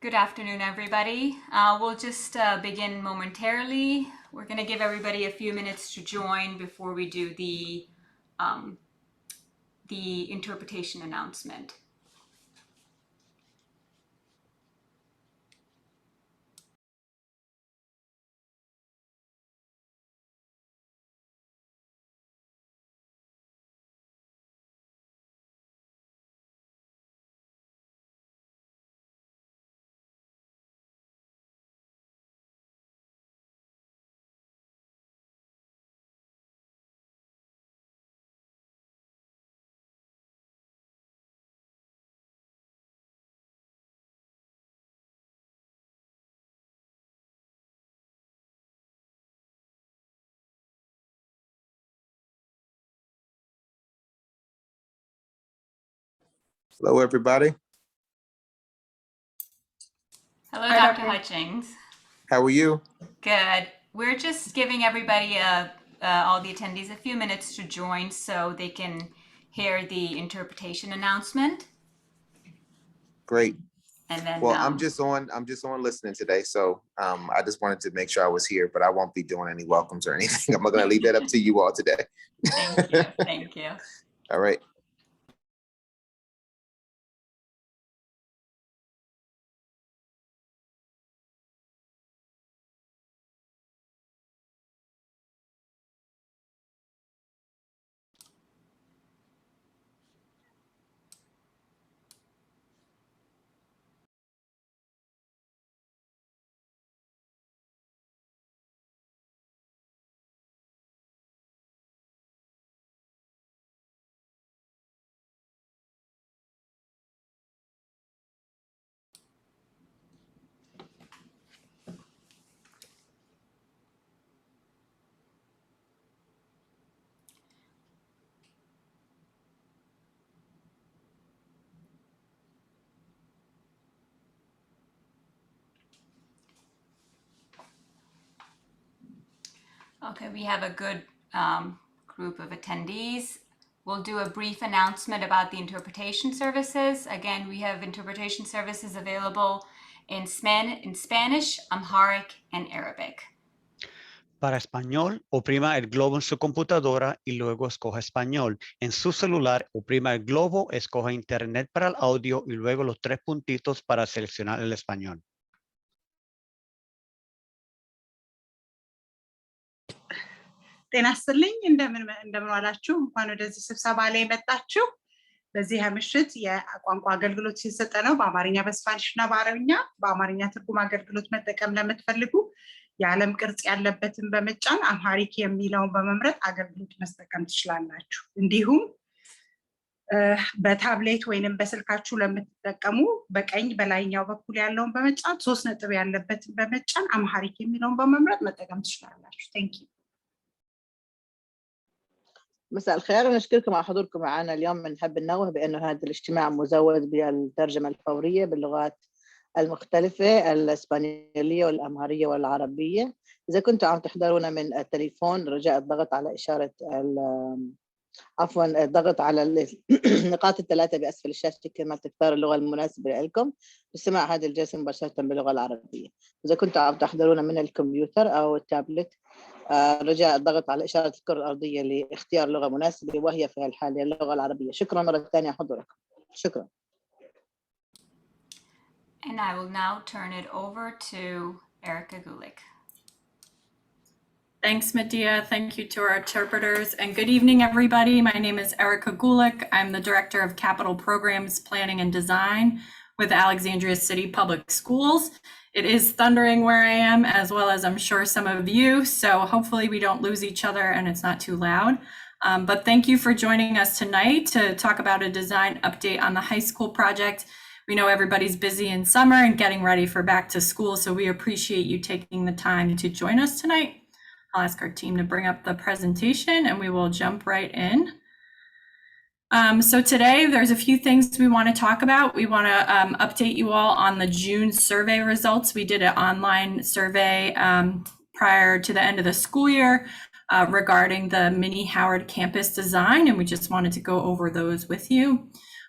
Good afternoon, everybody. We'll just begin momentarily. We're going to give everybody a few minutes to join before we do the interpretation announcement. Hello, everybody. Hello, Dr. Hutchings. How are you? Good. We're just giving everybody, all the attendees, a few minutes to join so they can hear the interpretation announcement. Great. And then, well, I'm just on listening today, so I just wanted to make sure I was here, but I won't be doing any welcomes or anything. I'm going to leave that up to you all today. Thank you. Thank you. All right. Okay, we have a good group of attendees. We'll do a brief announcement about the interpretation services. Again, we have interpretation services available in Spanish, Amharic, and Arabic. Para español, oprima el globo en su computadora y luego escoja español. En su celular, oprima el globo, escoja internet para el audio y luego los tres puntitos para seleccionar el español. ጤና ይስጥልኝ እንደምን ዋላችሁ እንኳን ወደዚህ ስብሰባ ላይ መጣችሁ በዚህ ምሽት የቋንቋ አገልግሎት ሲሰጥ ነው በአማርኛ በስፓኒሽ እና በአረብኛ በአማርኛ ትርጉም አገልግሎት መጠቀም ለምትፈልጉ የዓለም ቅርጽ ያለበትን በመጫን አምሃሪክ የሚለውን በመምረጥ አገልግሎት መስጠቀም ትችላላችሁ እንዲሁም በታብሌት ወይንም በስልካችሁ ለምትጠቀሙ በቀኝ በላይኛው በኩል ያለውን በመጫን 3 ነጥብ ያለበትን በመጫን አምሃሪክ የሚለውን በመምረጥ መጠቀም ትችላላችሁ ቴንክ ዩ مساء الخير ونشكركم على حضوركم معنا اليوم بنحب ننوه بأنه هذا الاجتماع مزود بالترجمة الفورية باللغات المختلفة الإسبانيولية والأمهرية والعربية إذا كنتم عم تحضرونا من التليفون رجاء الضغط على إشارة عفوا الضغط على النقاط الثلاثة بأسفل الشاشة كما تختار اللغة المناسبة لكم لاستماع هذه الجلسة مباشرة باللغة العربية إذا كنتم عم تحضرونا من الكمبيوتر أو التابلت رجاء الضغط على إشارة الكرة الأرضية لاختيار لغة مناسبة وهي في الحالة اللغة العربية شكرا مرة ثانية حضوركم شكرا And I will now turn it over to Erica Gulick. Thanks, Medea. Thank you to our interpreters. And good evening, everybody. My name is Erica Gulick. I'm the Director of Capital Programs, Planning and Design with Alexandria City Public Schools. It is thundering where I am, as well as I'm sure some of you. So hopefully we don't lose each other and it's not too loud. But thank you for joining us tonight to talk about a design update on the high school project. We know everybody's busy in summer and getting ready for back to school, so we appreciate you taking the time to join us tonight. I'll ask our team to bring up the presentation and we will jump right in. So today there's a few things we want to talk about. We want to update you all on the June survey results. We did an online survey prior to the end of the school year regarding the mini Howard campus design, and we just wanted to go over those with you.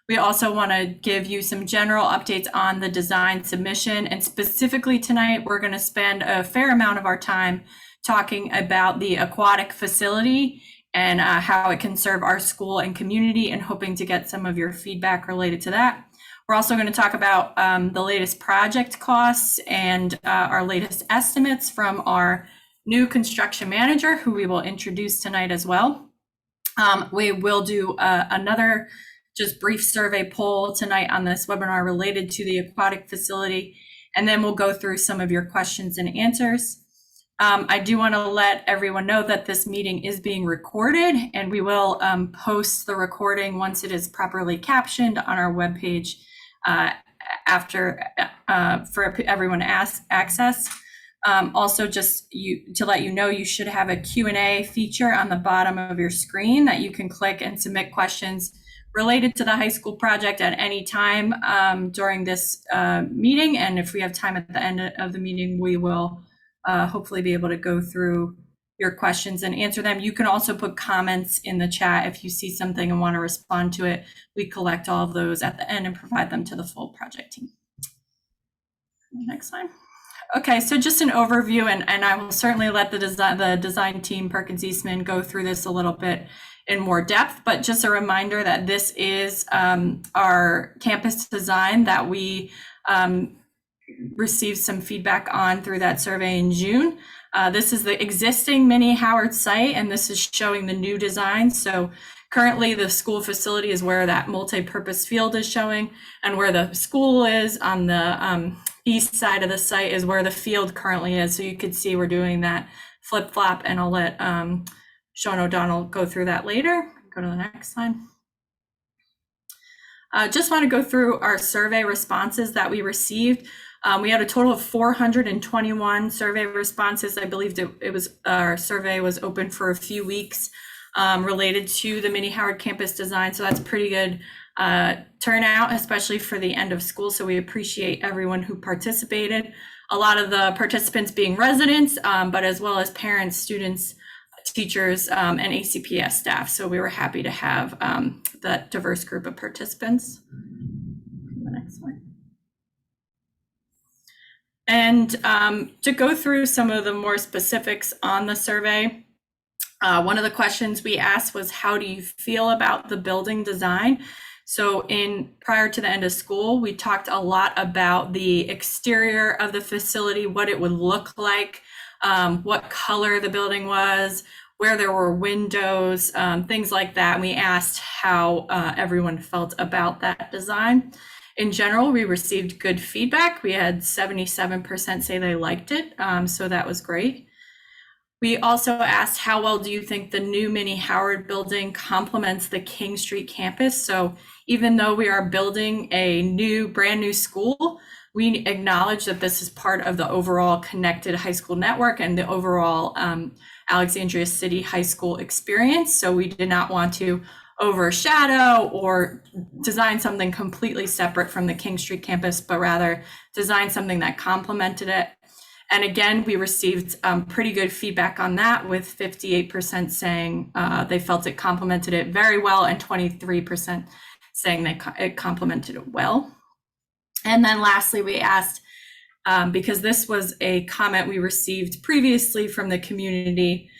We also want to give you some general updates on the design submission. And specifically tonight, we're going to spend a fair amount of our time talking about the aquatic facility and how it can serve our school and community, and hoping to get some of your feedback related to that. We're also going to talk about the latest project costs and our latest estimates from our new construction manager, who we will introduce tonight as well. We will do another just brief survey poll tonight on this webinar related to the aquatic facility, and then we'll go through some of your questions and answers. I do want to let everyone know that this meeting is being recorded, and we will post the recording once it is properly captioned on our webpage after for everyone to access. Also, just to let you know, you should have a Q&A feature on the bottom of your screen that you can click and submit questions related to the high school project at any time during this meeting. And if we have time at the end of the meeting, we will hopefully be able to go through your questions and answer them. You can also put comments in the chat if you see something and want to respond to it. We collect all of those at the end and provide them to the full project team. Next slide. Okay, so just an overview, and I will certainly let the design team, Perkins Eastman, go through this a little bit in more depth, but just a reminder that this is our campus design that we received some feedback on through that survey in June. This is the existing Mini Howard site, and this is showing the new design. So currently the school facility is where that multi-purpose field is showing, and where the school is on the east side of the site is where the field currently is. So you could see we're doing that flip-flop, and I'll let Sean O'Donnell go through that later. Go to the next slide. Just want to go through our survey responses that we received. We had a total of 421 survey responses. I believe our survey was open for a few weeks related to the Mini Howard campus design. So that's pretty good turnout, especially for the end of school. So we appreciate everyone who participated. A lot of the participants being residents, but as well as parents, students, teachers, and ACPS staff. So we were happy to have that diverse group of participants. The next slide. And to go through some of the more specifics on the survey, one of the questions we asked was, how do you feel about the building design? So prior to the end of school, we talked a lot about the exterior of the facility, what it would look like, what color the building was, where there were windows, things like that. And we asked how everyone felt about that design. In general, we received good feedback. We had 77% say they liked it, so that was great. We also asked, how well do you think the new Mini Howard building complements the King Street campus? So even though we are building a brand new school, we acknowledge that this is part of the overall connected high school network and the overall Alexandria City High School experience. So we did not want to overshadow or design something completely separate from the King Street campus, but rather design something that complemented it. And again, we received pretty good feedback on that, with 58% saying they felt it complemented it very well, and 23% saying it complemented it well. And then lastly, we asked, because this was a comment we received previously from the community,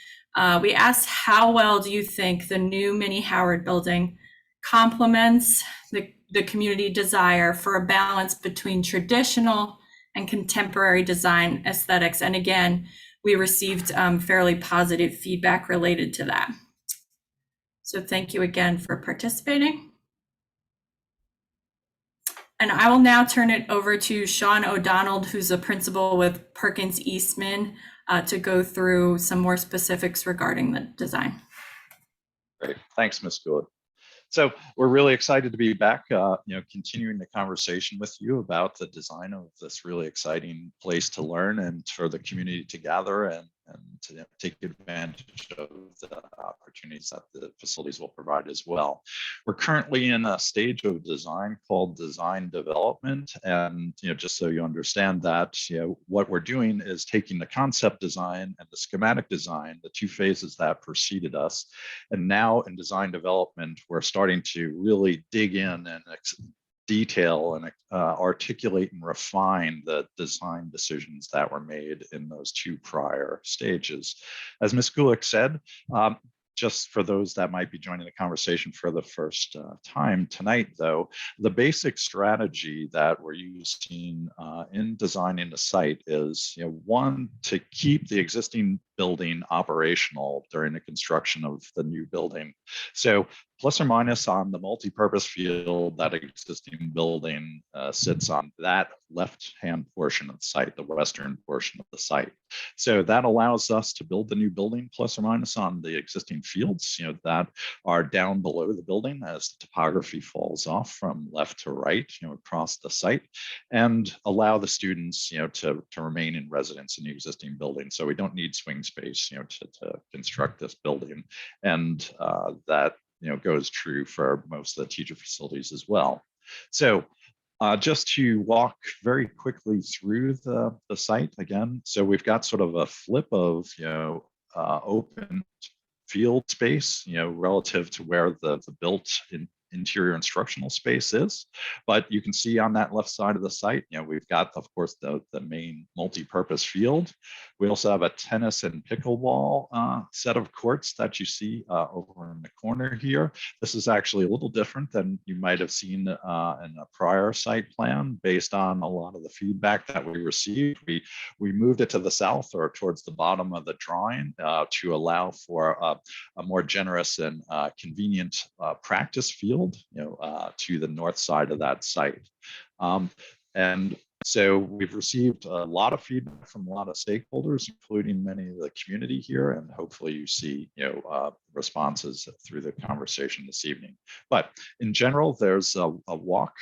we asked, how well do you think the new Mini Howard building complements the community desire for a balance between traditional and contemporary design aesthetics? And again, we received fairly positive feedback related to that. So thank you again for participating. And I will now turn it over to Sean O'Donnell, who's a principal with Perkins Eastman, to go through some more specifics regarding the design. Great, thanks, Ms. Gould. So we're really excited to be back, continuing the conversation with you about the design of this really exciting place to learn and for the community to gather and to take advantage of the opportunities that the facilities will provide as well. We're currently in a stage of design called design development. And just so you understand that, what we're doing is taking the concept design and the schematic design, the two phases that preceded us. And now in design development, we're starting to really dig in and detail and articulate and refine the design decisions that were made in those two prior stages. As Ms. Gulick said, just for those that might be joining the conversation for the first time tonight, though, the basic strategy that we're using in designing the site is, one, to keep the existing building operational during the construction of the new building. So plus or minus on the multi-purpose field, that existing building sits on that left-hand portion of the site, the western portion of the site. So that allows us to build the new building plus or minus on the existing fields, that are down below the building as the topography falls off from left to right, across the site, and allow the students, to remain in residence in the existing building. So we don't need swing space, to construct this building, and that goes true for most of the teacher facilities as well. So just to walk very quickly through the site again. So we've got sort of a flip of, open field space, relative to where the built interior instructional space is. But you can see on that left side of the site, we've got, of course, the main multi-purpose field. We also have a tennis and pickleball set of courts that you see over in the corner here. This is actually a little different than you might have seen in a prior site plan based on a lot of the feedback that we received. We moved it to the south or towards the bottom of the drawing to allow for a more generous and convenient practice field, to the north side of that site. And so we've received a lot of feedback from a lot of stakeholders, including many of the community here, and hopefully you see responses through the conversation this evening. But in general, there's a walk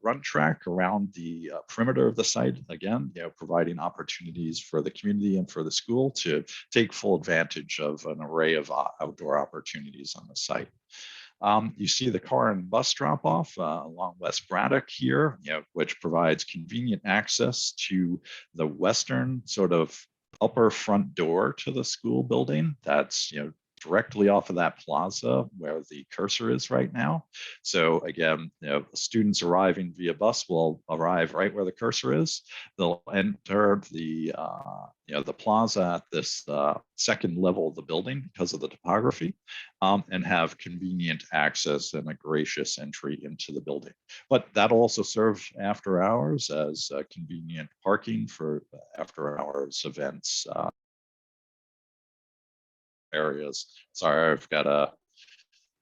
run track around the perimeter of the site, again, providing opportunities for the community and for the school to take full advantage of an array of outdoor opportunities on the site. You see the car and bus drop off along West Braddock here, which provides convenient access to the western sort of upper front door to the school building. That's, directly off of that plaza where the cursor is right now. So again, students arriving via bus will arrive right where the cursor is. They'll enter the plaza at this second level of the building because of the topography, and have convenient access and a gracious entry into the building. But that'll also serve after hours as convenient parking for after hours events. Areas. Sorry, I've got a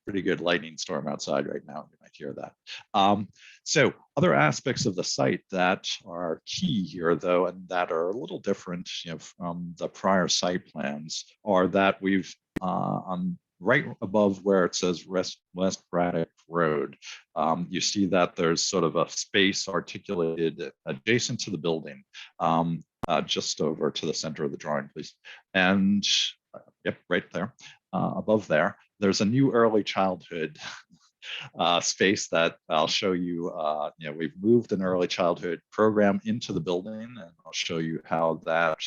pretty good lightning storm outside right now. You might hear that. So other aspects of the site that are key here, though, and that are a little different, from the prior site plans, are that we've on right above where it says West Braddock Road, you see that there's sort of a space articulated adjacent to the building, just over to the center of the drawing, please. And yep, right there, above there, there's a new early childhood space that I'll show you. We've moved an early childhood program into the building, and I'll show you how that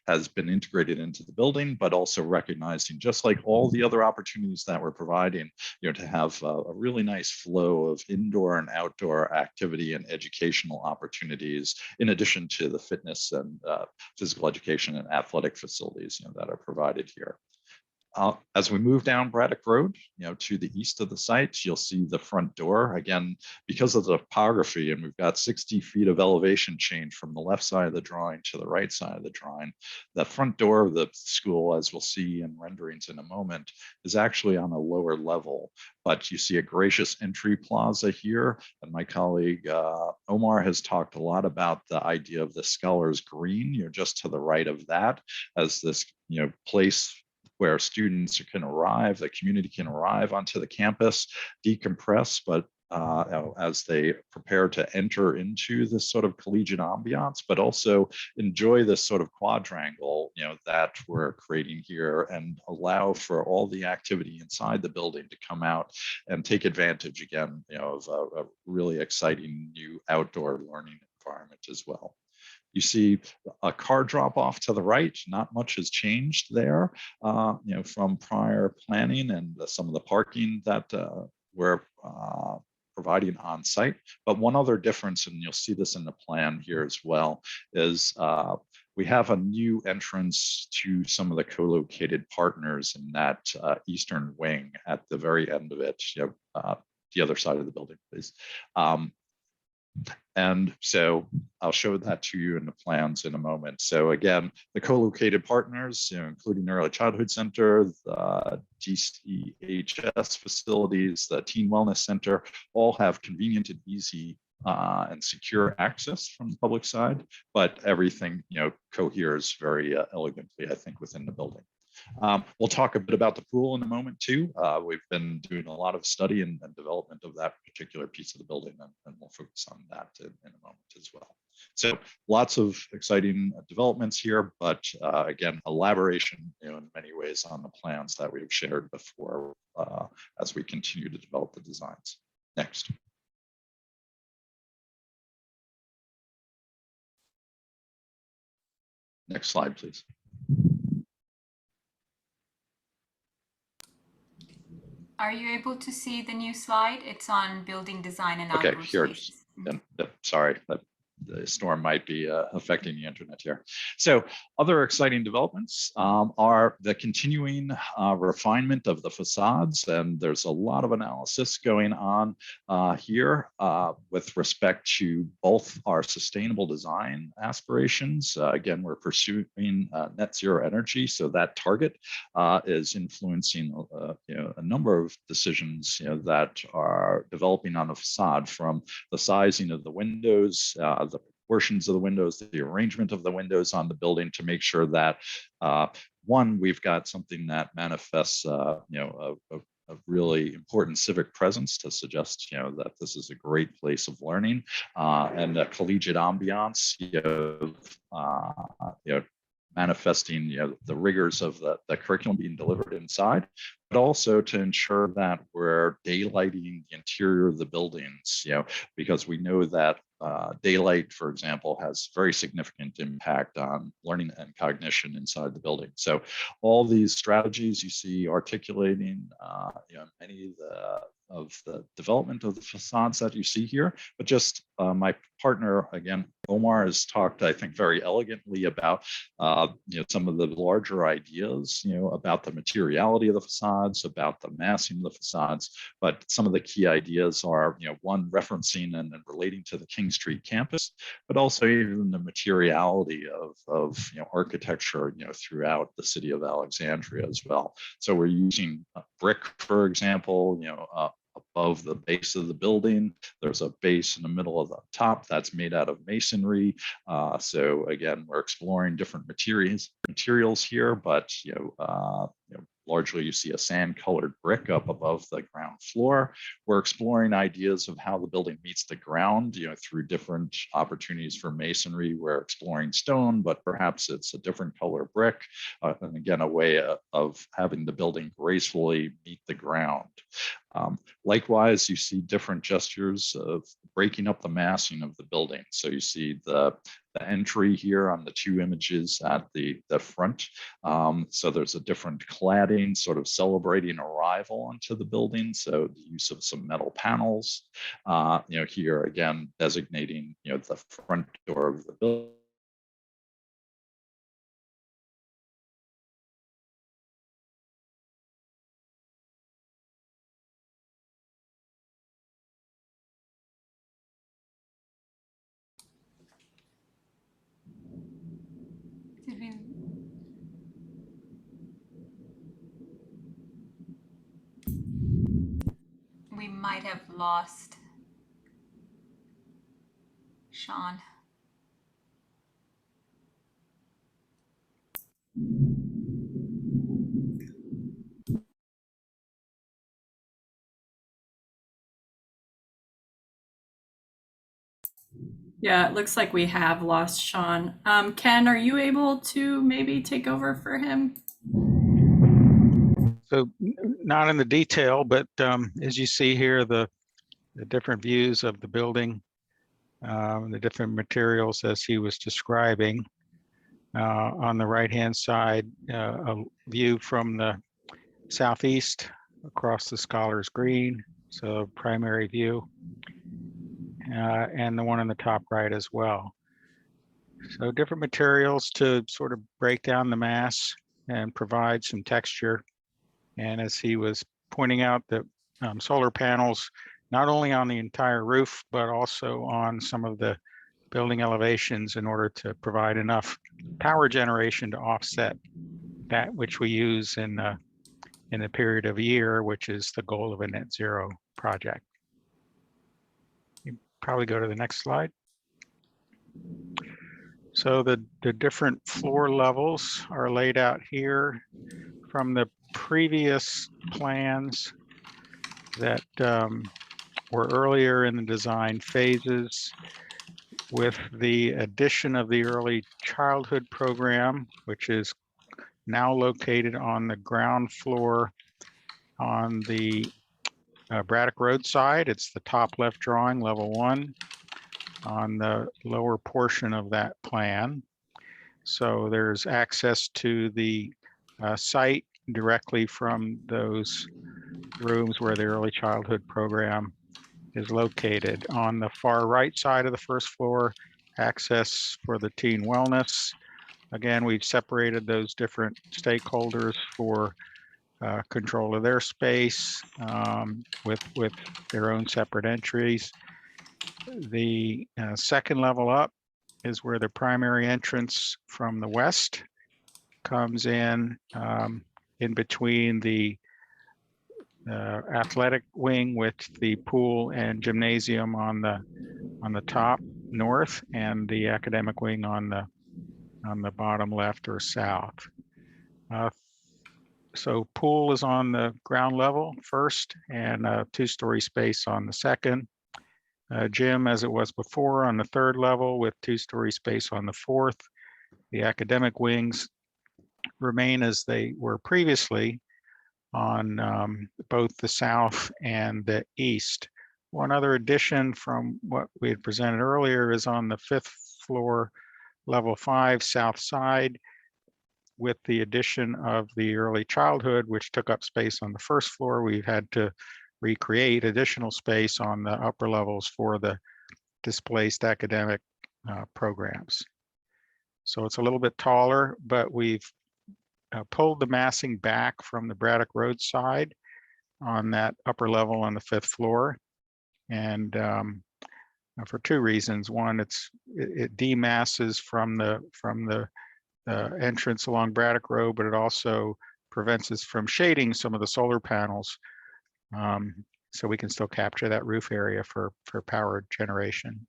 has been integrated into the building, but also recognizing, just like all the other opportunities that we're providing, to have a really nice flow of indoor and outdoor activity and educational opportunities, in addition to the fitness and physical education and athletic facilities, that are provided here. As we move down Braddock Road, to the east of the site, you'll see the front door. Again, because of the topography, and we've got 60 feet of elevation change from the left side of the drawing to the right side of the drawing. The front door of the school, as we'll see in renderings in a moment, is actually on a lower level. But you see a gracious entry plaza here. And my colleague Omar has talked a lot about the idea of the Scholars Green, just to the right of that, as this place where students can arrive, the community can arrive onto the campus, decompress, but as they prepare to enter into this sort of collegiate ambiance, but also enjoy this sort of quadrangle, that we're creating here and allow for all the activity inside the building to come out and take advantage again, of a really exciting new outdoor learning environment as well. You see a car drop off to the right. Not much has changed there, from prior planning and some of the parking that we're providing on site. But one other difference, and you'll see this in the plan here as well, is we have a new entrance to some of the co-located partners in that eastern wing at the very end of it, the other side of the building, please. And so I'll show that to you in the plans in a moment. So again, the co-located partners, including Early Childhood Center, the DCHS facilities, the Teen Wellness Center, all have convenient and easy and secure access from the public side, but everything, coheres very elegantly, I think, within the building. We'll talk a bit about the pool in a moment too. We've been doing a lot of study and development of that particular piece of the building, and we'll focus on that in a moment as well. So lots of exciting developments here, but again, elaboration in many ways on the plans that we've shared before as we continue to develop the designs. Next. Next slide, please. Are you able to see the new slide? It's on building design and Okay, outdoor here it is. spaces. Sorry, the storm might be affecting the internet here. So other exciting developments are the continuing refinement of the facades, and there's a lot of analysis going on here with respect to both our sustainable design aspirations. Again, we're pursuing net zero energy, so that target is influencing a number of decisions that are developing on the facade, from the sizing of the windows, the proportions of the windows, the arrangement of the windows on the building, to make sure that one, we've got something that manifests a really important civic presence to suggest that this is a great place of learning, and a collegiate ambiance, manifesting the rigors of the curriculum being delivered inside, but also to ensure that we're daylighting the interior of the buildings, because we know that daylight, for example, has very significant impact on learning and cognition inside the building. So all these strategies you see articulating many of the development of the facades that you see here, but just my partner, again, Omar, has talked, I think, very elegantly about some of the larger ideas, about the materiality of the facades, about the massing of the facades. But some of the key ideas are, one, referencing and relating to the King Street campus, but also even the materiality of architecture, throughout the city of Alexandria as well. So we're using brick, for example, above the base of the building. There's a base in the middle of the top that's made out of masonry. So again, we're exploring different materials here, but largely you see a sand colored brick up above the ground floor. We're exploring ideas of how the building meets the ground, through different opportunities for masonry. We're exploring stone, but perhaps it's a different color brick. And again, a way of having the building gracefully meet the ground. Likewise, you see different gestures of breaking up the massing of the building. So you see the entry here on the two images at the front. So there's a different cladding, sort of celebrating arrival onto the building. So the use of some metal panels, here again, designating, the front door of the building. We might have lost Sean. Yeah, it looks like we have lost Sean. Ken, are you able to maybe take over for him? So not in the detail, but as you see here, the different views of the building, the different materials as he was describing. On the right-hand side, a view from the southeast across the Scholars Green, so primary view, and the one on the top right as well. So different materials to sort of break down the mass and provide some texture. And as he was pointing out, that solar panels, not only on the entire roof, but also on some of the building elevations in order to provide enough power generation to offset that which we use in a period of a year, which is the goal of a net zero project. You probably go to the next slide. So the different floor levels are laid out here from the previous plans that were earlier in the design phases. With the addition of the early childhood program, which is now located on the ground floor on the Braddock Road side. It's the top left drawing, level 1, on the lower portion of that plan. So there's access to the site directly from those rooms where the early childhood program is located. On the far right side of the first floor, access for the teen wellness. Again, we've separated those different stakeholders for control of their space with their own separate entries. The second level up is where the primary entrance from the west comes in between the athletic wing with the pool and gymnasium on the top north, and the academic wing on the bottom left or south. So pool is on the ground level first, and a 2-story space on the second. Gym, as it was before, on the third level with 2-story space on the fourth. The academic wings remain as they were previously on both the south and the east. One other addition from what we had presented earlier is on the 5th floor, level 5 south side, with the addition of the early childhood, which took up space on the first floor. We've had to recreate additional space on the upper levels for the displaced academic programs. So it's a little bit taller, but we've pulled the massing back from the Braddock Road side on that upper level on the 5th floor. And for 2 reasons. One, it demasses from the entrance along Braddock Road, but it also prevents us from shading some of the solar panels, so we can still capture that roof area for power generation.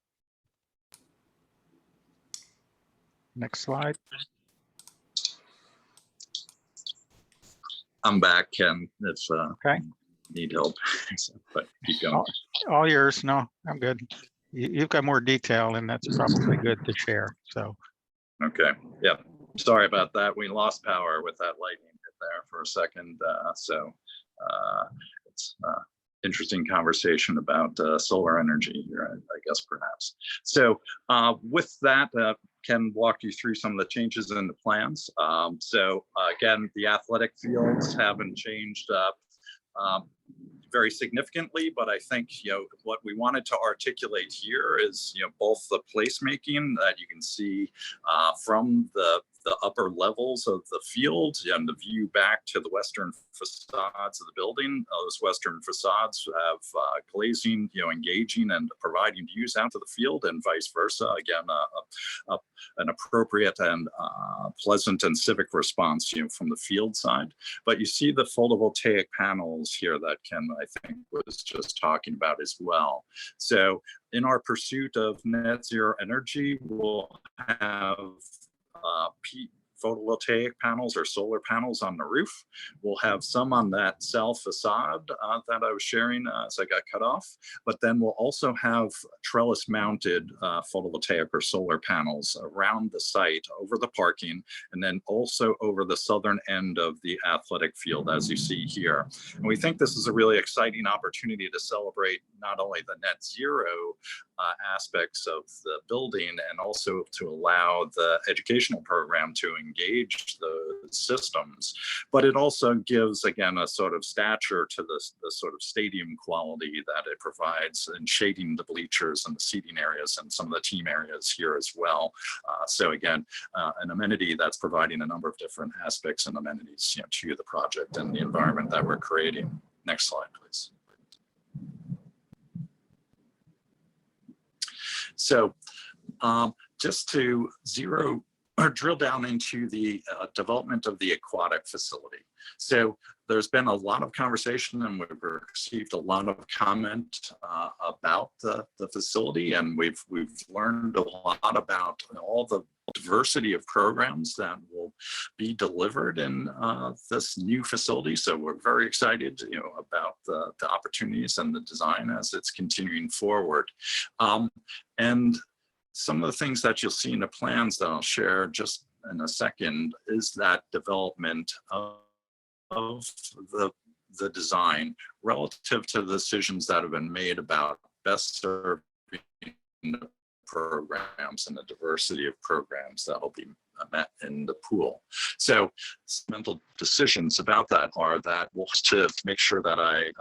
Next slide. I'm back, Ken, if Okay. need help, but keep going. All yours. No, I'm good. You've got more detail, and that's probably good to share. So. Okay, yeah, sorry about that. We lost power with that lightning hit there for a second. So it's interesting conversation about solar energy here, I guess, perhaps. So with that, Ken walked you through some of the changes in the plans. So again, the athletic fields haven't changed very significantly, but I think, what we wanted to articulate here is, both the placemaking that you can see from the upper levels of the field and the view back to the western facades of the building. Those western facades have glazing, engaging and providing views out to the field, and vice versa. Again, an appropriate and pleasant and civic response, from the field side. But you see the photovoltaic panels here that Ken, I think, was just talking about as well. So in our pursuit of net zero energy, we'll have photovoltaic panels or solar panels on the roof. We'll have some on that cell facade that I was sharing as I got cut off, but then we'll also have trellis mounted photovoltaic or solar panels around the site over the parking, and then also over the southern end of the athletic field, as you see here. And we think this is a really exciting opportunity to celebrate not only the net zero aspects of the building, and also to allow the educational program to engage the systems, but it also gives, again, a sort of stature to the sort of stadium quality that it provides in shading the bleachers and the seating areas and some of the team areas here as well. So again, an amenity that's providing a number of different aspects and amenities, to the project and the environment that we're creating. Next slide, please. So just to drill down into the development of the aquatic facility. So there's been a lot of conversation, and we've received a lot of comment about the facility, and we've learned a lot about all the diversity of programs that will be delivered in this new facility. So we're very excited, about the opportunities and the design as it's continuing forward. And some of the things that you'll see in the plans that I'll share just in a second is that development of the design relative to the decisions that have been made about best serving the programs and the diversity of programs that will be met in the pool. So mental decisions about that are that we'll to make sure that I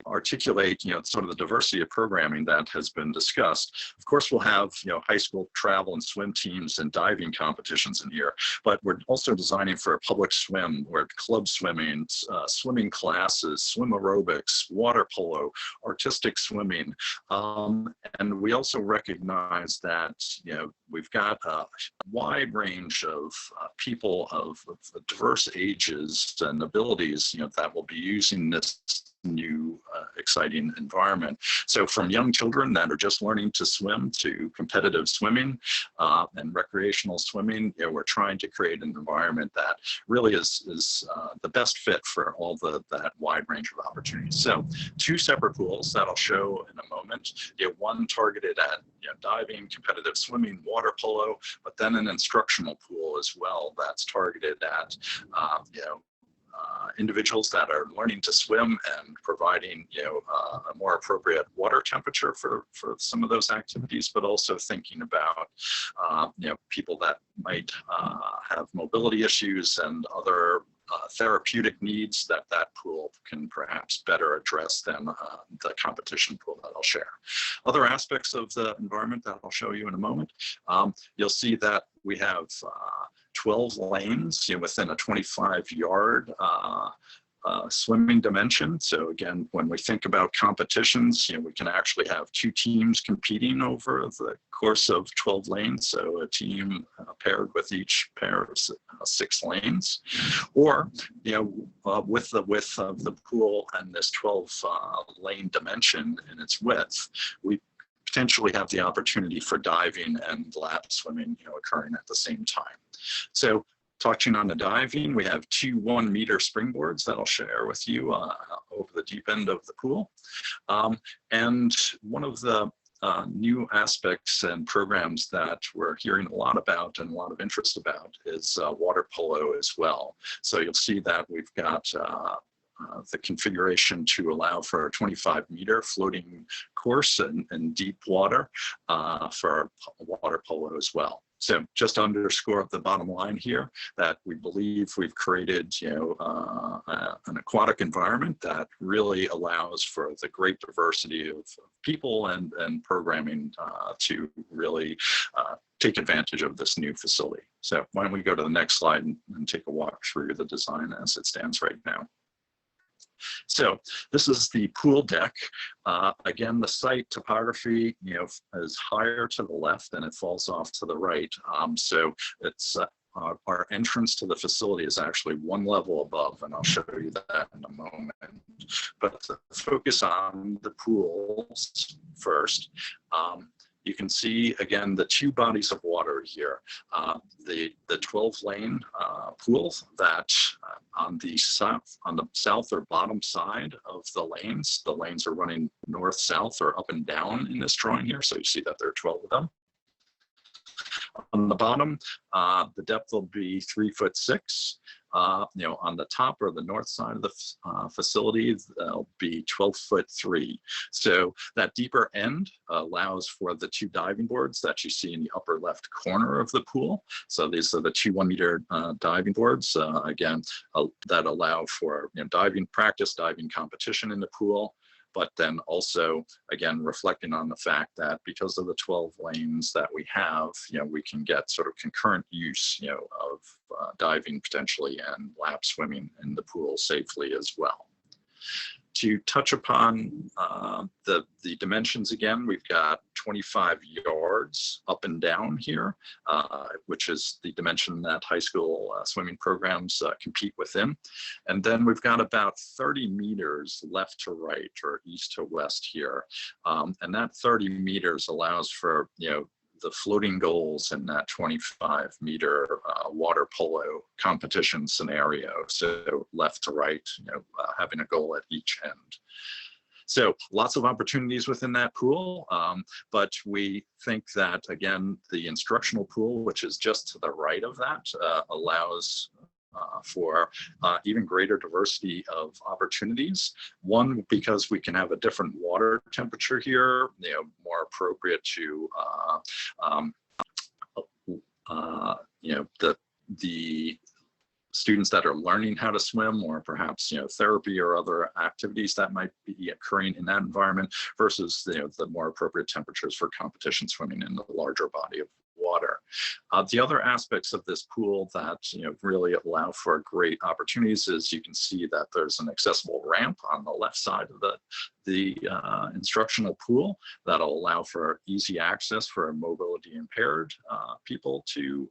articulate, sort of the diversity of programming that has been discussed. Of course, we'll have, high school travel and swim teams and diving competitions in here, but we're also designing for a public swim, where club swimming, swimming classes, swim aerobics, water polo, artistic swimming. And we also recognize that, we've got a wide range of people of diverse ages and abilities, that will be using this new exciting environment. So from young children that are just learning to swim to competitive swimming and recreational swimming, we're trying to create an environment that really is the best fit for all that wide range of opportunities. So 2 separate pools that I'll show in a moment. One targeted at diving, competitive swimming, water polo, but then an instructional pool as well that's targeted at individuals that are learning to swim and providing a more appropriate water temperature for some of those activities, but also thinking about people that might have mobility issues and other therapeutic needs that pool can perhaps better address than the competition pool that I'll share. Other aspects of the environment that I'll show you in a moment, you'll see that we have 12 lanes within a 25-yard swimming dimension. So again, when we think about competitions, we can actually have 2 teams competing over the course of 12 lanes. So a team paired with each pair of 6 lanes, or with the width of the pool and this 12 lane dimension in its width, we potentially have the opportunity for diving and lap swimming occurring at the same time. So touching on the diving, we have 2 1-meter springboards that I'll share with you over the deep end of the pool. And one of the new aspects and programs that we're hearing a lot about and a lot of interest about is water polo as well. So you'll see that we've got the configuration to allow for a 25-meter floating course in deep water for water polo as well. So just to underscore the bottom line here, that we believe we've created an aquatic environment that really allows for the great diversity of people and programming to really take advantage of this new facility. So why don't we go to the next slide and take a walk through the design as it stands right now. So this is the pool deck. Again, the site topography, is higher to the left and it falls off to the right. So it's our entrance to the facility is actually 1 level above, and I'll show you that in a moment. But to focus on the pools first, you can see again the two bodies of water here. The 12-lane pool that on the south or bottom side of the lanes are running north, south, or up and down in this drawing here. So you see that there are 12 of them. On the bottom, the depth will be 3'6". On the top or the north side of the facility, they'll be 12'3". So that deeper end allows for the two diving boards that you see in the upper left corner of the pool. So these are the two 1-meter diving boards, again, that allow for diving practice, diving competition in the pool. But then also, again, reflecting on the fact that because of the 12 lanes that we have, we can get sort of concurrent use, of diving potentially and lap swimming in the pool safely as well. To touch upon the dimensions again, we've got 25 yards up and down here, which is the dimension that high school swimming programs compete within. And then we've got about 30 meters left to right or east to west here. And that 30 meters allows for, the floating goals in that 25-meter water polo competition scenario. So left to right, having a goal at each end. So lots of opportunities within that pool, but we think that, again, the instructional pool, which is just to the right of that, allows for even greater diversity of opportunities. One, because we can have a different water temperature here, more appropriate to the students that are learning how to swim, or perhaps therapy or other activities that might be occurring in that environment, versus the more appropriate temperatures for competition swimming in the larger body of water. The other aspects of this pool that really allow for great opportunities is you can see that there's an accessible ramp on the left side of the instructional pool that'll allow for easy access for mobility impaired people to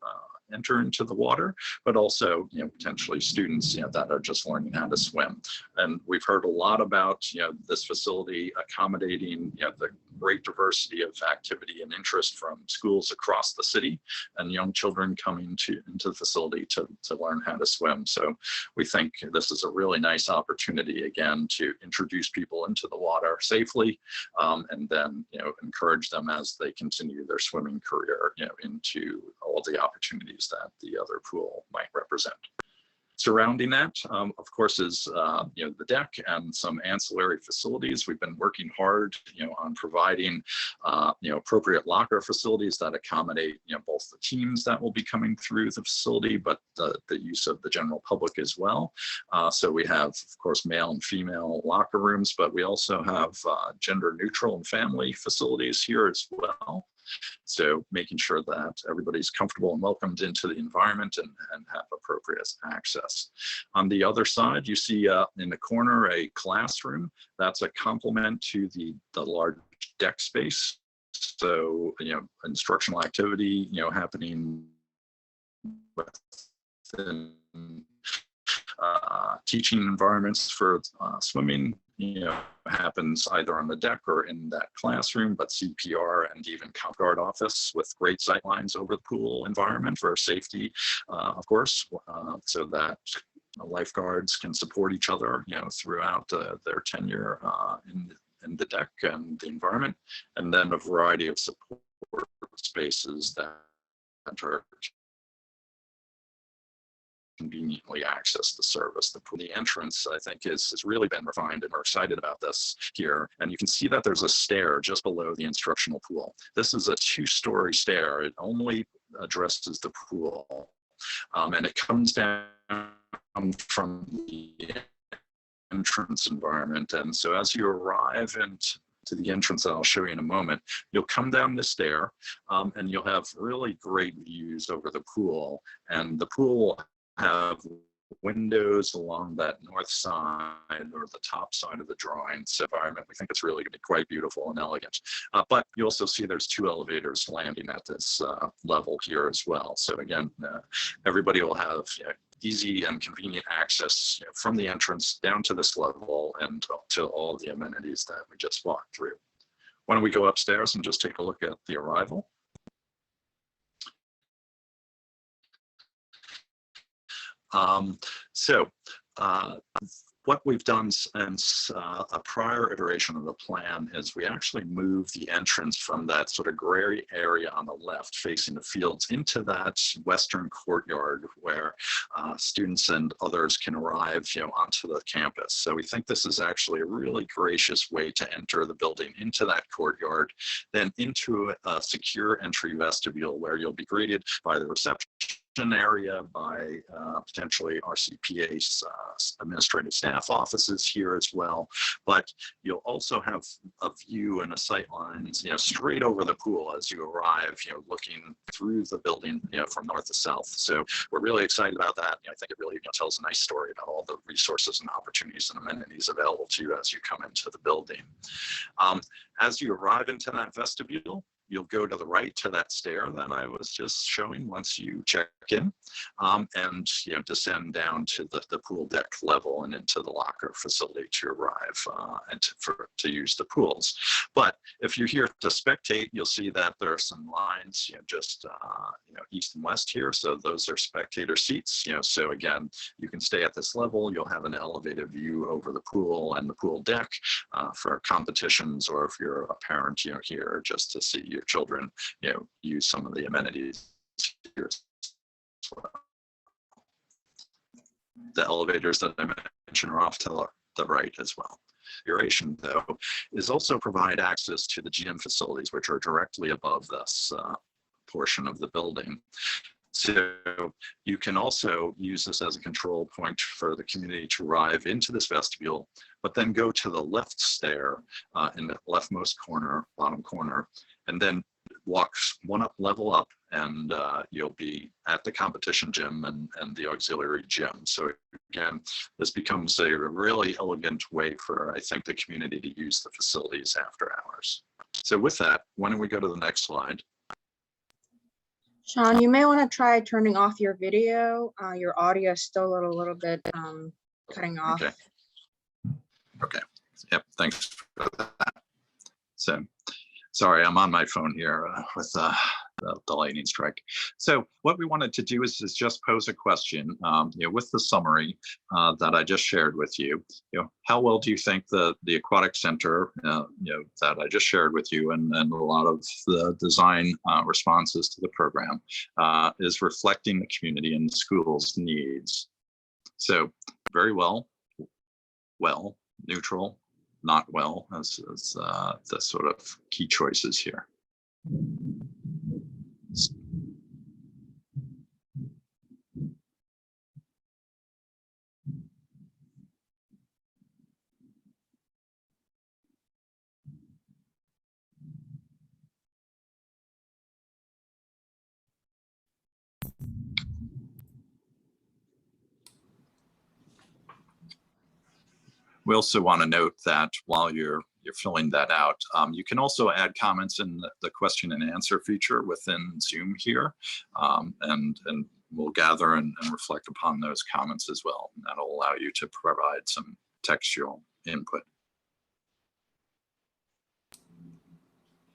enter into the water, but also potentially students that are just learning how to swim. And we've heard a lot about this facility accommodating the great diversity of activity and interest from schools across the city, and young children coming into the facility to learn how to swim. So we think this is a really nice opportunity, again, to introduce people into the water safely, and then encourage them as they continue their swimming career into all the opportunities that the other pool might represent. Surrounding that, of course, is the deck and some ancillary facilities. We've been working hard, on providing appropriate locker facilities that accommodate both the teams that will be coming through the facility, but the use of the general public as well. So we have, of course, male and female locker rooms, but we also have gender neutral and family facilities here as well. So making sure that everybody's comfortable and welcomed into the environment and have appropriate access. On the other side, you see in the corner a classroom. That's a complement to the large deck space. So instructional activity happening within teaching environments for swimming happens either on the deck or in that classroom, but CPR and even Coast Guard office with great sight lines over the pool environment for safety, of course, so that lifeguards can support each other, throughout their tenure in the deck and the environment, and then a variety of support spaces that are conveniently access the service. The entrance, I think, has really been refined, and we're excited about this here. And you can see that there's a stair just below the instructional pool. This is a 2-story stair. It only addresses the pool, and it comes down from the entrance environment. And so as you arrive to the entrance that I'll show you in a moment, you'll come down the stair, and you'll have really great views over the pool. And the pool will have windows along that north side or the top side of the drawing environment. We think it's really going to be quite beautiful and elegant. But you also see there's 2 elevators landing at this level here as well. So again, everybody will have easy and convenient access from the entrance down to this level and to all the amenities that we just walked through. Why don't we go upstairs and just take a look at the arrival? What we've done since a prior iteration of the plan is we actually moved the entrance from that sort of gray area on the left facing the fields into that western courtyard where students and others can arrive, onto the campus. So we think this is actually a really gracious way to enter the building into that courtyard, then into a secure entry vestibule where you'll be greeted by the reception area, by potentially RCPA's administrative staff offices here as well. But you'll also have a view and a sight lines, straight over the pool as you arrive, looking through the building, from north to south. So we're really excited about that. I think it really tells a nice story about all the resources and opportunities and amenities available to you as you come into the building. As you arrive into that vestibule, you'll go to the right to that stair that I was just showing once you check in, and descend down to the pool deck level and into the locker facility to arrive and to use the pools. But if you're here to spectate, you'll see that there are some lines, just east and west here. So those are spectator seats. So again, you can stay at this level. You'll have an elevated view over the pool and the pool deck for competitions, or if you're a parent, here just to see your children, use some of the amenities here as well. The elevators that I mentioned are off to the right as well. Duration, though, is also provide access to the gym facilities, which are directly above this portion of the building. So you can also use this as a control point for the community to arrive into this vestibule, but then go to the left stair in the leftmost corner, bottom corner, and then walk one level up, and you'll be at the competition gym and the auxiliary gym. So again, this becomes a really elegant way for, I think, the community to use the facilities after hours. So with that, why don't we go to the next slide? Sean, you may want to try turning off your video. Your audio is still a little bit cutting off. Okay. Yep. Thanks for that. So, sorry, I'm on my phone here with the lightning strike. So what we wanted to do is just pose a question, with the summary that I just shared with you. How well do you think the aquatic center, that I just shared with you, and a lot of the design responses to the program is reflecting the community and the school's needs? So very well, neutral, not well, as the sort of key choices here. We also want to note that while you're filling that out, you can also add comments in the question and answer feature within Zoom here, and we'll gather and reflect upon those comments as well. And that'll allow you to provide some textual input.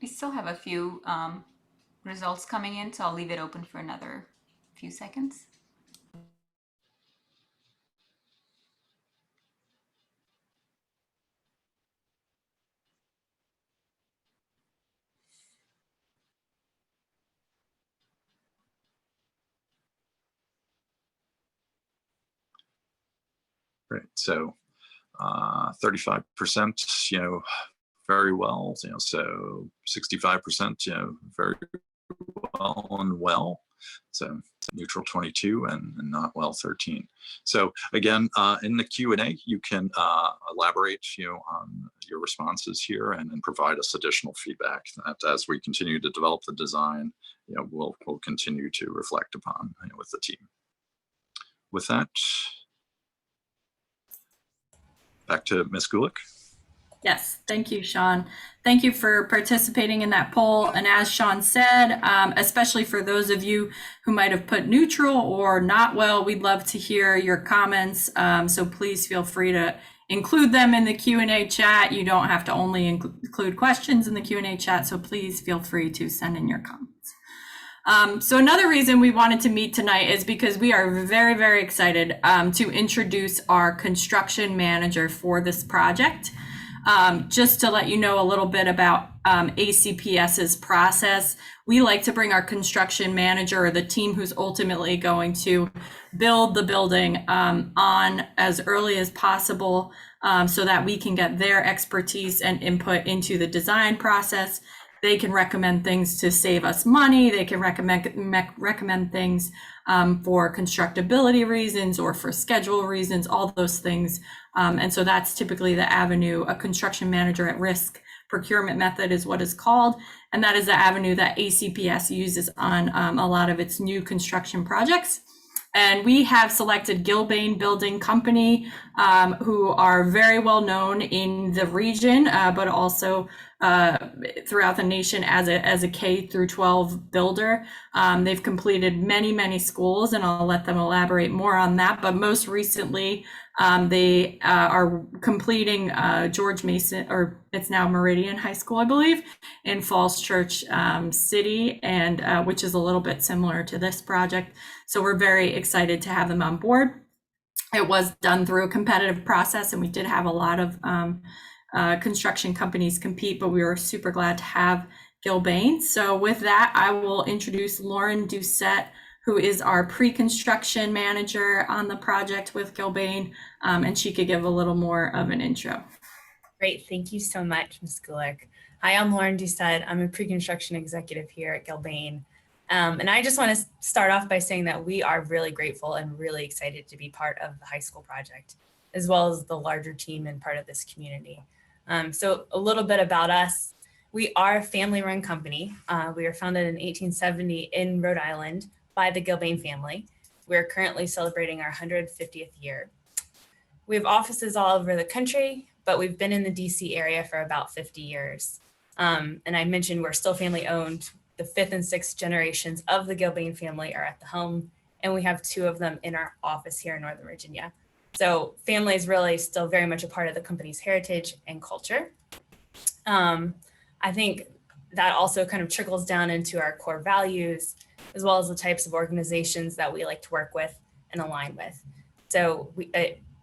We still have a few results coming in, so I'll leave it open for another few seconds. Right, so 35%, very well, so 65%, very well and well. So neutral 22 and not well 13. So again, in the Q&A, you can elaborate, on your responses here and provide us additional feedback that as we continue to develop the design, we'll continue to reflect upon with the team. With that, back to Ms. Gulick. Yes, thank you, Sean. Thank you for participating in that poll. And as Sean said, especially for those of you who might have put neutral or not well, we'd love to hear your comments. So please feel free to include them in the Q&A chat. You don't have to only include questions in the Q&A chat, so please feel free to send in your comments. So another reason we wanted to meet tonight is because we are very, very excited to introduce our construction manager for this project. Just to let you know a little bit about ACPS's process, we like to bring our construction manager, or the team who's ultimately going to build the building, on as early as possible, so that we can get their expertise and input into the design process. They can recommend things to save us money. They can recommend things for constructability reasons or for schedule reasons, all those things. And so that's typically the avenue. A construction manager at risk procurement method is what is called. And that is the avenue that ACPS uses on a lot of its new construction projects. And we have selected Gilbane Building Company, who are very well known in the region, but also throughout the nation as a K through 12 builder. They've completed many schools, and I'll let them elaborate more on that. But most recently, they are completing George Mason, or it's now Meridian High School, I believe, in Falls Church City, and which is a little bit similar to this project. So we're very excited to have them on board. It was done through a competitive process, and we did have a lot of construction companies compete, but we were super glad to have Gilbane. So with that, I will introduce Lauren Doucette, who is our pre-construction manager on the project with Gilbane, and she could give a little more of an intro. Great, thank you so much, Ms. Gulick. Hi, I'm Lauren Doucette. I'm a pre-construction executive here at Gilbane. And I just want to start off by saying that we are really grateful and really excited to be part of the high school project, as well as the larger team and part of this community. So a little bit about us. We are a family-run company. We were founded in 1870 in Rhode Island by the Gilbane family. We're currently celebrating our 150th year. We have offices all over the country, but we've been in the DC area for about 50 years. And I mentioned we're still family-owned. The 5th and 6th generations of the Gilbane family are at the helm, and we have 2 of them in our office here in Northern Virginia. So family is really still very much a part of the company's heritage and culture. I think that also kind of trickles down into our core values, as well as the types of organizations that we like to work with and align with. So we,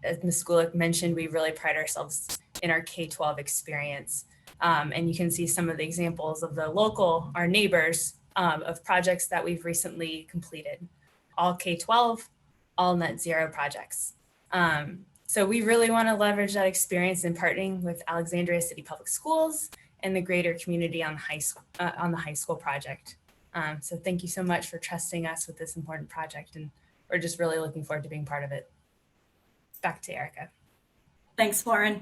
as Ms. Gulick mentioned, we really pride ourselves in our K-12 experience. And you can see some of the examples of the local, our neighbors, of projects that we've recently completed. All K-12, all net zero projects. So we really want to leverage that experience in partnering with Alexandria City Public Schools and the greater community on the high school project. So thank you so much for trusting us with this important project, and we're just really looking forward to being part of it. Back to Erica. Thanks, Lauren.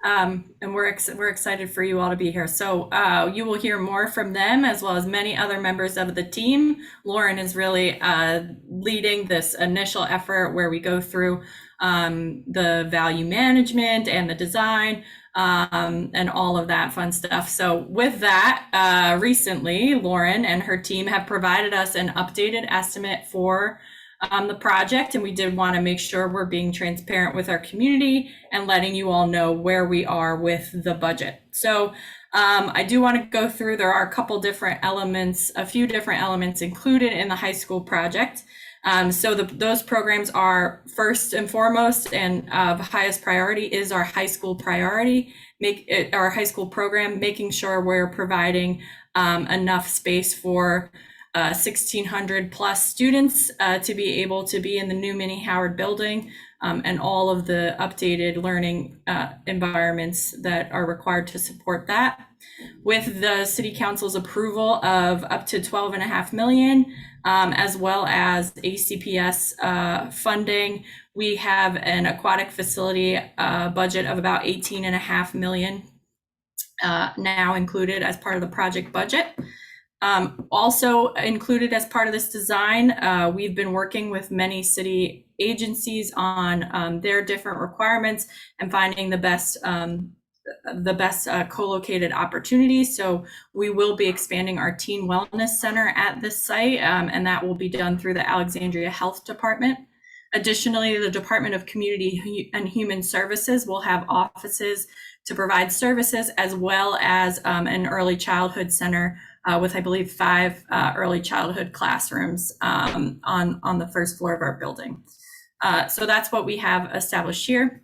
And we're excited for you all to be here. So you will hear more from them, as well as many other members of the team. Lauren is really leading this initial effort where we go through the value management and the design and all of that fun stuff. So with that, recently, Lauren and her team have provided us an updated estimate for the project, and we did want to make sure we're being transparent with our community and letting you all know where we are with the budget. So I do want to go through, there are a couple different elements, a few different elements included in the high school project. So those programs are first and foremost and of highest priority is our high school priority, our high school program, making sure we're providing enough space for 1,600 plus students to be able to be in the new Minnie Howard building and all of the updated learning environments that are required to support that. With the City Council's approval of up to $12.5 million, as well as ACPS funding, we have an aquatic facility budget of about $18.5 million now included as part of the project budget. Also included as part of this design, we've been working with many city agencies on their different requirements and finding the best co-located opportunities. So we will be expanding our teen wellness center at this site, and that will be done through the Alexandria Health Department. Additionally, the Department of Community and Human Services will have offices to provide services, as well as an early childhood center with, I believe, 5 early childhood classrooms on the first floor of our building. So that's what we have established here.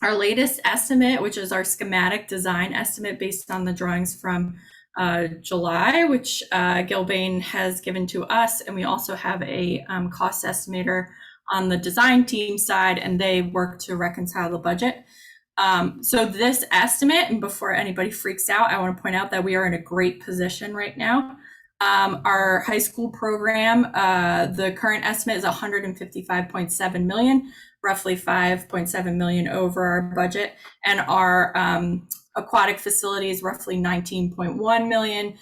Our latest estimate, which is our schematic design estimate based on the drawings from July, which Gilbane has given to us, and we also have a cost estimator on the design team side, and they work to reconcile the budget. So this estimate, and before anybody freaks out, I want to point out that we are in a great position right now. Our high school program, the current estimate is 155.7 million, roughly 5.7 million over our budget, and our aquatic facilities roughly 19.1 million,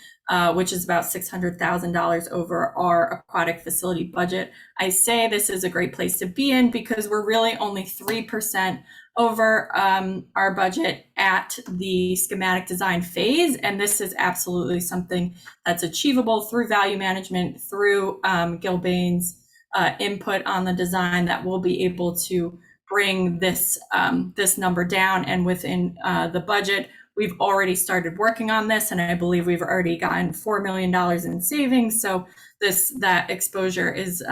which is about $600,000 over our aquatic facility budget. I say this is a great place to be in because we're really only 3% over our budget at the schematic design phase. And this is absolutely something that's achievable through value management, through Gilbane's input on the design, that we'll be able to bring this this number down. And within the budget, we've already started working on this, and I believe we've already gotten $4 million in savings. So that exposure is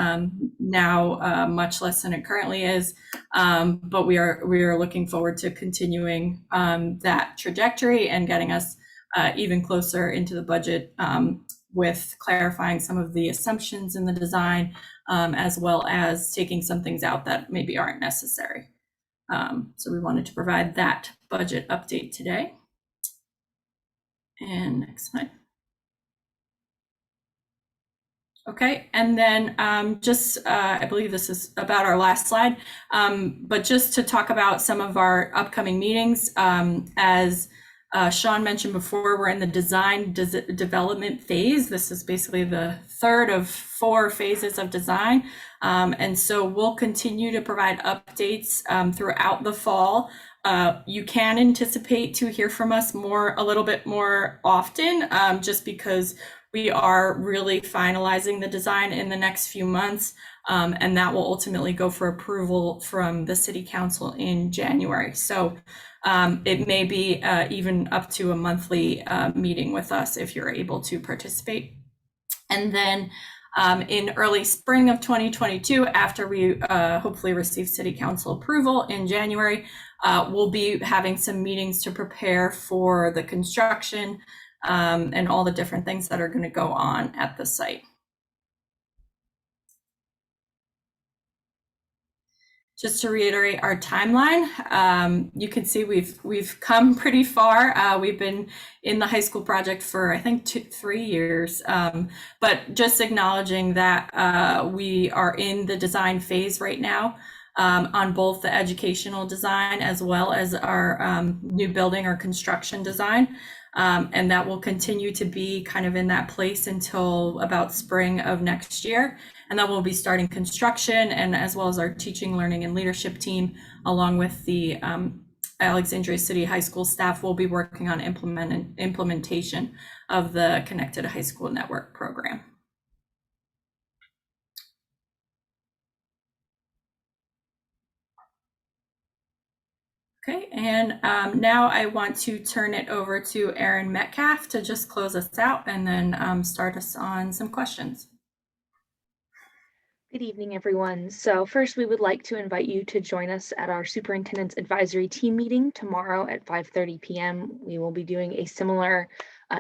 now much less than it currently is. But we are looking forward to continuing that trajectory and getting us even closer into the budget with clarifying some of the assumptions in the design, as well as taking some things out that maybe aren't necessary. So we wanted to provide that budget update today. And next slide. Okay, and then I believe this is about our last slide, but just to talk about some of our upcoming meetings. As Sean mentioned before, we're in the design development phase. This is basically the third of 4 phases of design. And so we'll continue to provide updates throughout the fall. You can anticipate to hear from us a little bit more often, just because we are really finalizing the design in the next few months, and that will ultimately go for approval from the City Council in January. So it may be even up to a monthly meeting with us if you're able to participate. And then in early spring of 2022, after we hopefully receive City Council approval in January, we'll be having some meetings to prepare for the construction and all the different things that are going to go on at the site. Just to reiterate our timeline, you can see we've come pretty far. We've been in the high school project for, I think, 3 years, but just acknowledging that we are in the design phase right now on both the educational design as well as our new building or construction design. And that will continue to be kind of in that place until about spring of next year. And then we'll be starting construction, and as well as our teaching, learning, and leadership team, along with the Alexandria City High School staff, will be working on implementation of the Connected High School Network program. Okay, and now I want to turn it over to Erin Metcalf to just close us out and then start us on some questions. Good evening, everyone. So first, we would like to invite you to join us at our Superintendent's Advisory Team meeting tomorrow at 5:30 p.m. We will be doing a similar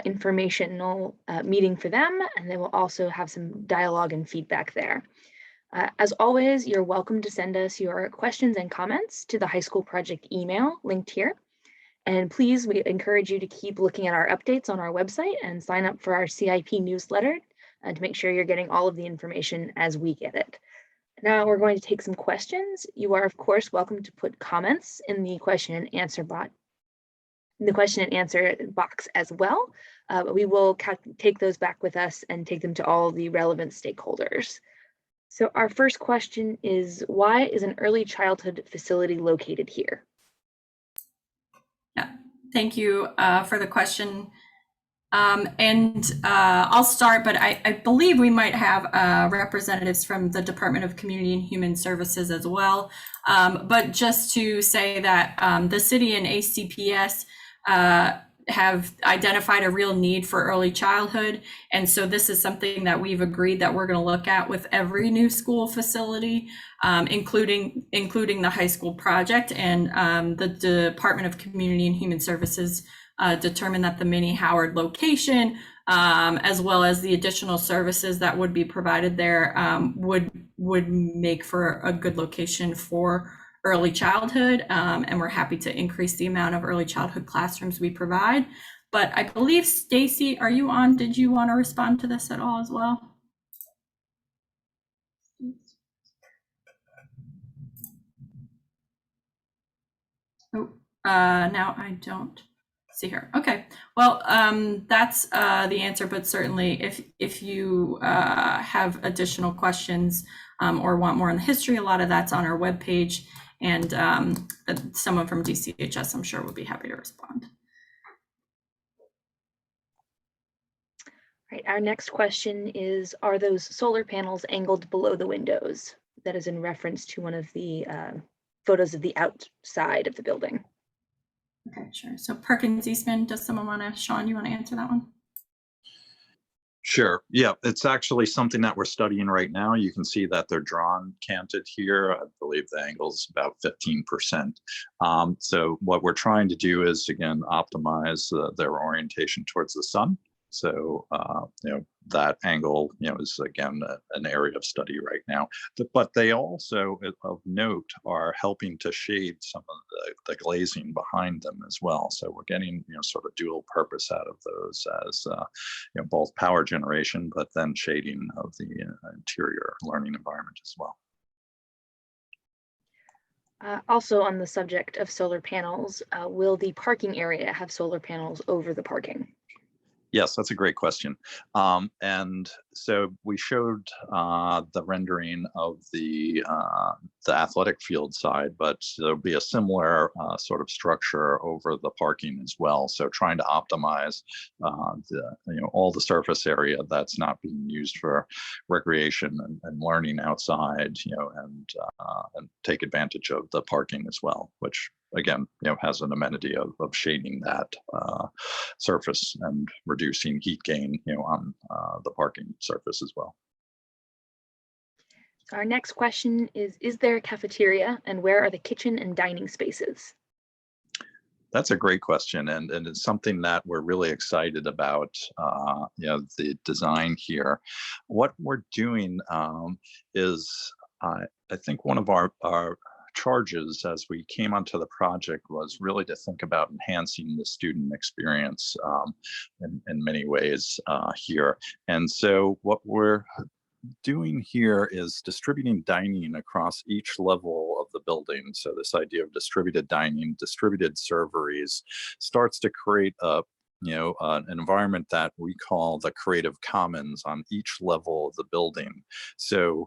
informational meeting for them, and they will also have some dialogue and feedback there. As always, you're welcome to send us your questions and comments to the high school project email linked here. And please, we encourage you to keep looking at our updates on our website and sign up for our CIP newsletter to make sure you're getting all of the information as we get it. Now we're going to take some questions. You are, of course, welcome to put comments in the question and answer box as well. But we will take those back with us and take them to all the relevant stakeholders. So our first question is, why is an early childhood facility located here? Yeah, thank you for the question. I'll start, but I believe we might have representatives from the Department of Community and Human Services as well. But just to say that the city and ACPS have identified a real need for early childhood. And so this is something that we've agreed that we're going to look at with every new school facility, including the high school project. And the Department of Community and Human Services determined that the Minnie Howard location, as well as the additional services that would be provided there, would make for a good location for early childhood, and we're happy to increase the amount of early childhood classrooms we provide. But I believe, Stacy, are you on? Did you want to respond to this at all as well? Oh, now I don't see her. Okay, well, that's the answer, but certainly if you have additional questions or want more on the history, a lot of that's on our webpage. And someone from DCHS, I'm sure, will be happy to respond. Right, our next question is, are those solar panels angled below the windows? That is in reference to one of the photos of the outside of the building. Okay, sure. So Perkins Eastman, does someone want to, Sean, you want to answer that one? Sure. Yeah, it's actually something that we're studying right now. You can see that they're drawn canted here. I believe the angle is about 15%. So what we're trying to do is, again, optimize their orientation towards the sun. So, that angle, is again an area of study right now. But they also, of note, are helping to shade some of the glazing behind them as well. So we're getting, sort of dual purpose out of those as, both power generation, but then shading of the interior learning environment as well. Also on the subject of solar panels, will the parking area have solar panels over the parking? Yes, that's a great question. And so we showed the rendering of the athletic field side, but there'll be a similar sort of structure over the parking as well. So trying to optimize all the surface area that's not being used for recreation and learning outside, and take advantage of the parking as well, which again, has an amenity of shading that surface and reducing heat gain, on the parking surface as well. Our next question is there a cafeteria, and where are the kitchen and dining spaces? That's a great question, and it's something that we're really excited about, the design here. What we're doing is, I think one of our charges as we came onto the project was really to think about enhancing the student experience in many ways here. And so what we're doing here is distributing dining across each level of the building. So this idea of distributed dining, distributed serveries starts to create an environment that we call the Creative Commons on each level of the building. So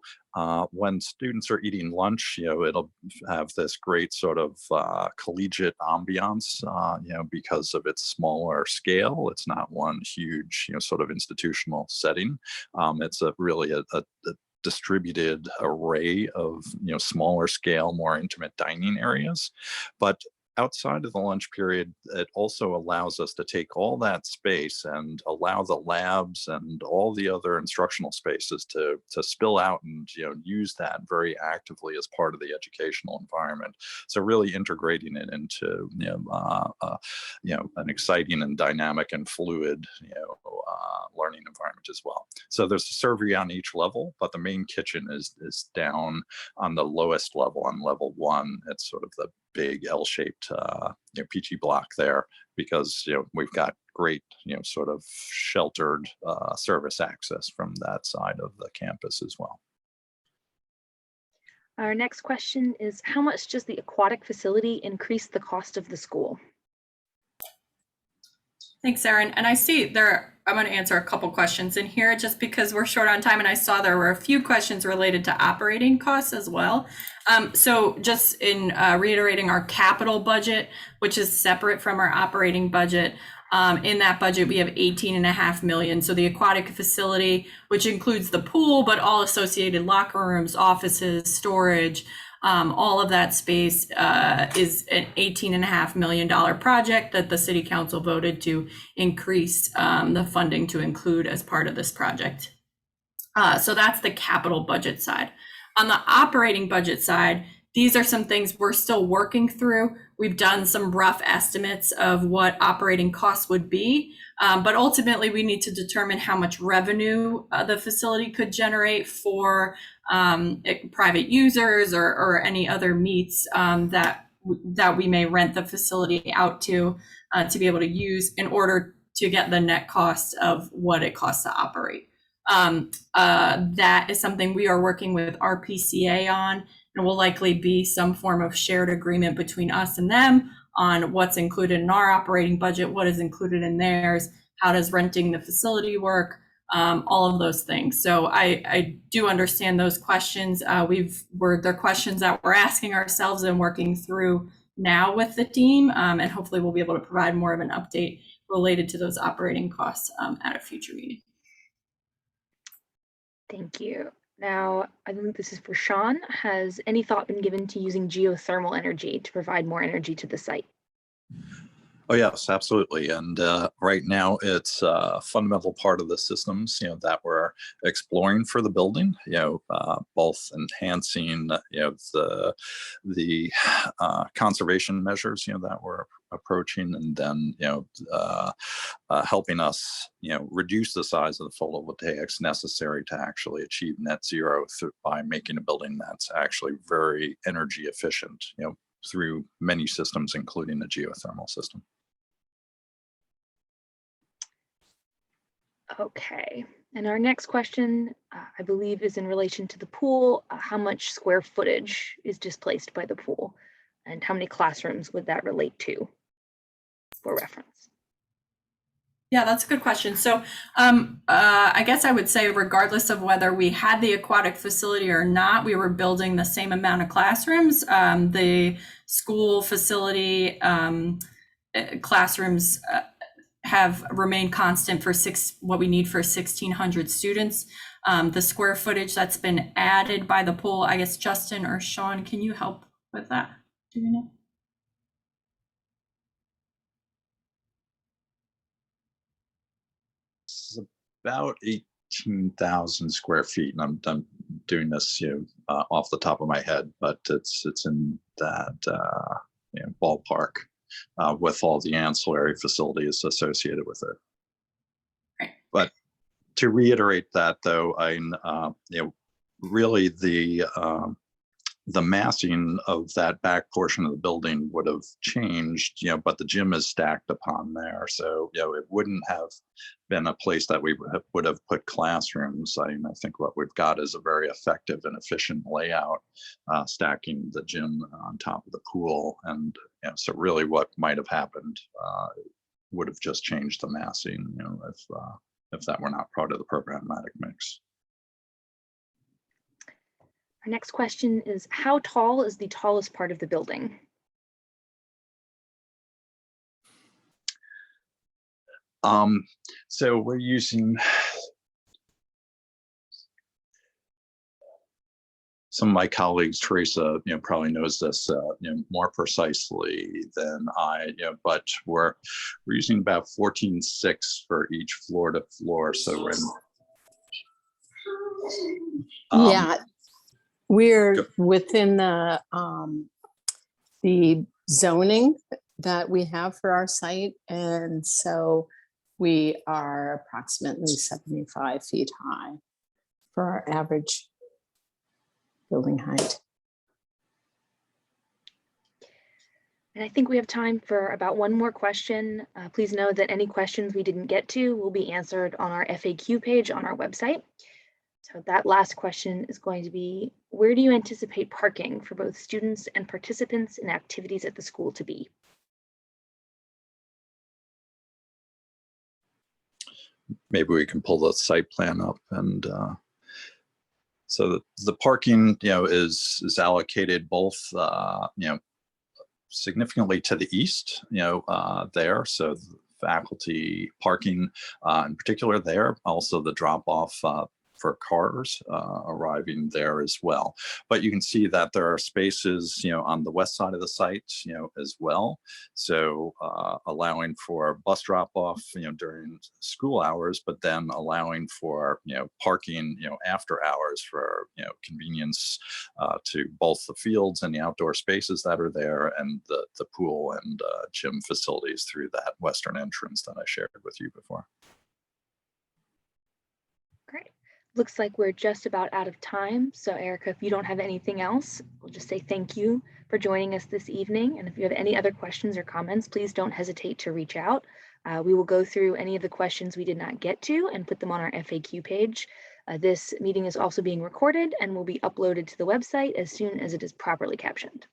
when students are eating lunch, it'll have this great sort of collegiate ambiance, because of its smaller scale. It's not one huge, sort of institutional setting. It's really a distributed array of, smaller scale, more intimate dining areas. But outside of the lunch period, it also allows us to take all that space and allow the labs and all the other instructional spaces to spill out and use that very actively as part of the educational environment. So really integrating it into an exciting and dynamic and fluid learning environment as well. So there's a servery on each level, but the main kitchen is down on the lowest level, on level 1. It's sort of the big L-shaped peachy block there, because we've got great sort of sheltered service access from that side of the campus as well. Our next question is, how much does the aquatic facility increase the cost of the school? Thanks, Erin. And I see I'm going to answer a couple questions in here just because we're short on time, and I saw there were a few questions related to operating costs as well. So just in reiterating our capital budget, which is separate from our operating budget, In that budget, we have 18.5 million. So the aquatic facility, which includes the pool, but all associated locker rooms, offices, storage, all of that space is an $18.5 million project that the city council voted to increase the funding to include as part of this project. So that's the capital budget side. On the operating budget side, these are some things we're still working through. We've done some rough estimates of what operating costs would be, but ultimately we need to determine how much revenue the facility could generate for private users or any other meets that we may rent the facility out to be able to use in order to get the net cost of what it costs to operate. That is something we are working with RPCA on, and will likely be some form of shared agreement between us and them on what's included in our operating budget, what is included in theirs, how does renting the facility work, all of those things. So I do understand those questions. They're questions that we're asking ourselves and working through now with the team, and hopefully we'll be able to provide more of an update related to those operating costs at a future meeting. Thank you. Now, I think this is for Sean. Has any thought been given to using geothermal energy to provide more energy to the site? Oh, yes, absolutely. And right now it's a fundamental part of the systems, that we're exploring for the building, both enhancing, the conservation measures, that we're approaching, and then, helping us, reduce the size of the photovoltaics necessary to actually achieve net zero by making a building that's actually very energy efficient, through many systems, including the geothermal system. Okay, and our next question, I believe, is in relation to the pool. How much square footage is displaced by the pool? And how many classrooms would that relate to, for reference? Yeah, that's a good question. So I guess I would say, regardless of whether we had the aquatic facility or not, we were building the same amount of classrooms. The school facility classrooms have remained constant for what we need for 1,600 students. The square footage that's been added by the pool, I guess Justin or Sean, can you help with that? Do you know? It's about 18,000 square feet, and I'm doing this, off the top of my head, but it's in that ballpark. With all the ancillary facilities associated with it. Right. But to reiterate that, though, really the massing of that back portion of the building would have changed, but the gym is stacked upon there, so it wouldn't have been a place that we would have put classrooms. I think what we've got is a very effective and efficient layout, stacking the gym on top of the pool, and so really what might have happened would have just changed the massing, if that were not part of the programmatic mix. Our next question is, how tall is the tallest part of the building? So we're using some of my colleagues, Teresa, probably knows this, more precisely than I, but we're using about 14.6 for each floor to floor. So we're yeah, we're within the zoning that we have for our site, and so we are approximately 75 feet high for our average building height. And I think we have time for about one more question. Please know that any questions we didn't get to will be answered on our FAQ page on our website. So that last question is going to be, where do you anticipate parking for both students and participants in activities at the school to be? Maybe we can pull the site plan up, and so the parking, is allocated both, significantly to the east, there. So faculty parking in particular there, also the drop off for cars arriving there as well. But you can see that there are spaces, on the west side of the site, as well. So allowing for bus drop off, during school hours, but then allowing for, parking, after hours for, convenience to both the fields and the outdoor spaces that are there and the pool and gym facilities through that western entrance that I shared with you before. Great. Looks like we're just about out of time. So Erica, if you don't have anything else, we'll just say thank you for joining us this evening. And if you have any other questions or comments, please don't hesitate to reach out. We will go through any of the questions we did not get to and put them on our FAQ page. This meeting is also being recorded and will be uploaded to the website as soon as it is properly captioned.